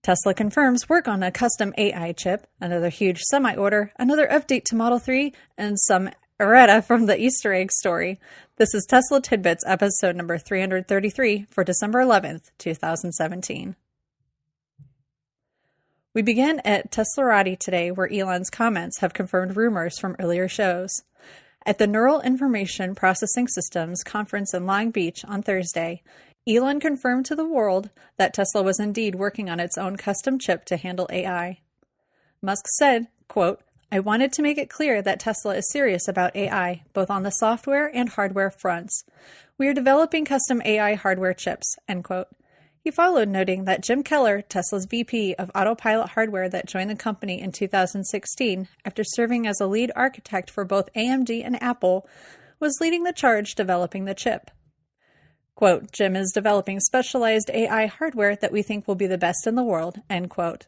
Tesla confirms work on a custom AI chip, another huge semi-order, another update to Model 3, and some errata from the Easter egg story. This is Tesla Tidbits, episode number 333 for December 11th, 2017. We begin at Teslarati today, where Elon's comments have confirmed rumors from earlier shows. At the Neural Information Processing Systems conference in Long Beach on Thursday, Elon confirmed to the world that Tesla was indeed working on its own custom chip to handle AI. Musk said, quote, "I wanted to make it clear that Tesla is serious about AI, both on the software and hardware fronts. We are developing custom AI hardware chips," end quote. He followed noting that Jim Keller, Tesla's VP of Autopilot hardware that joined the company in 2016 after serving as a lead architect for both AMD and Apple, was leading the charge developing the chip. Quote, "Jim is developing specialized AI hardware that we think will be the best in the world," end quote.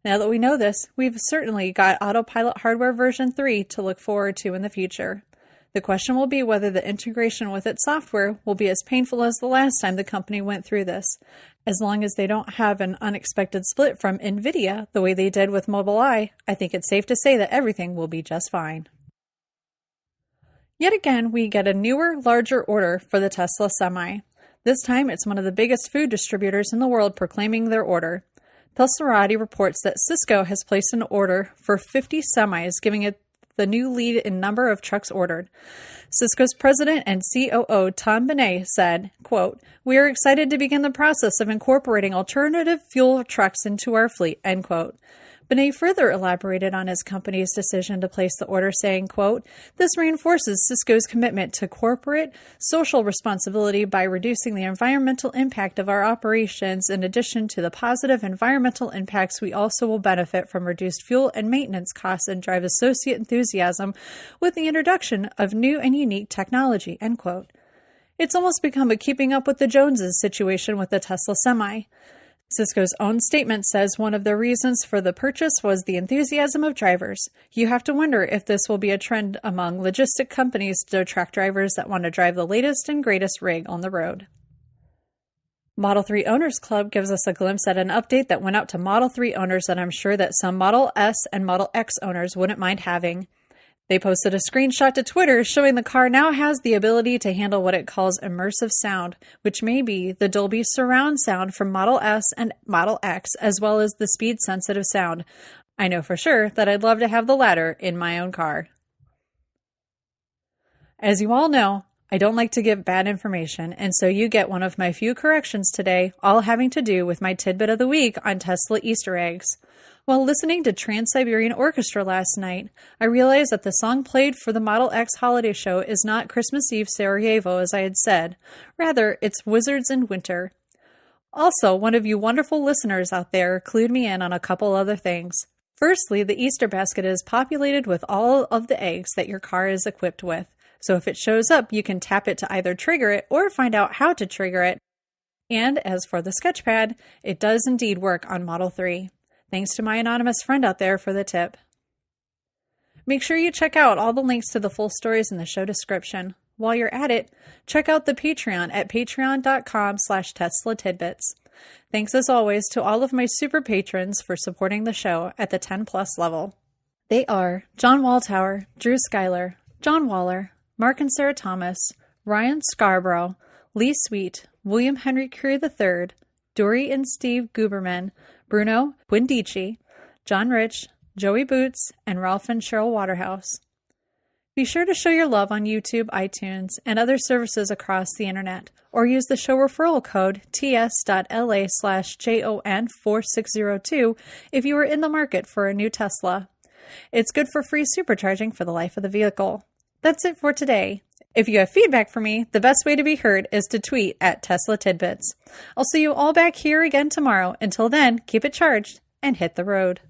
Now that we know this, we've certainly got Autopilot hardware version 3 to look forward to in the future. The question will be whether the integration with its software will be as painful as the last time the company went through this. As long as they don't have an unexpected split from NVIDIA the way they did with Mobileye, I think it's safe to say that everything will be just fine. Yet again, we get a newer, larger order for the Tesla Semi. This time, it's one of the biggest food distributors in the world proclaiming their order. Teslarati reports that Cisco has placed an order for 50 semis, giving it the new lead in number of trucks ordered. Cisco's president and COO Tom Benet said, quote, "We are excited to begin the process of incorporating alternative fuel trucks into our fleet," end quote. Benet further elaborated on his company's decision to place the order, saying, quote, "This reinforces Cisco's commitment to corporate social responsibility by reducing the environmental impact of our operations. In addition to the positive environmental impacts, we also will benefit from reduced fuel and maintenance costs and drive associate enthusiasm with the introduction of new and unique technology," end quote. It's almost become a keeping up with the Joneses situation with the Tesla Semi. Cisco's own statement says one of the reasons for the purchase was the enthusiasm of drivers. You have to wonder if this will be a trend among logistic companies to attract drivers that want to drive the latest and greatest rig on the road. Model 3 Owners Club gives us a glimpse at an update that went out to Model 3 owners that I'm sure that some Model S and Model X owners wouldn't mind having. They posted a screenshot to Twitter showing the car now has the ability to handle what it calls immersive sound, which may be the Dolby surround sound from Model S and Model X, as well as the speed-sensitive sound. I know for sure that I'd love to have the latter in my own car. As you all know, I don't like to give bad information, and so you get one of my few corrections today, all having to do with my tidbit of the week on Tesla Easter eggs. While listening to Trans-Siberian Orchestra last night, I realized that the song played for the Model X holiday show is not Christmas Eve Sarajevo, as I had said. Rather, it's Wizards in Winter. Also, one of you wonderful listeners out there clued me in on a couple other things. Firstly, the Easter basket is populated with all of the eggs that your car is equipped with. So if it shows up, you can tap it to either trigger it or find out how to trigger it. And as for the sketchpad, it does indeed work on Model 3. Thanks to my anonymous friend out there for the tip. Make sure you check out all the links to the full stories in the show description. While you're at it, check out the Patreon at patreon.com/Tesla Tidbits. Thanks as always to all of my super patrons for supporting the show at the 10+ level. They are John Waltower, Drew Schuyler, John Waller, Mark and Sarah Thomas, Ryan Scarborough, Lee Sweet, William Henry Curry III, Dory and Steve Guberman, Bruno Quindici, John Rich, Joey Boots, and Ralph and Cheryl Waterhouse. Be sure to show your love on YouTube, iTunes, and other services across the internet, or use the show referral code ts.la/JON4602 if you are in the market for a new Tesla. It's good for free supercharging for the life of the vehicle. That's it for today. If you have feedback for me, the best way to be heard is to tweet at Tesla Tidbits. I'll see you all back here again tomorrow. Until then, keep it charged and hit the road.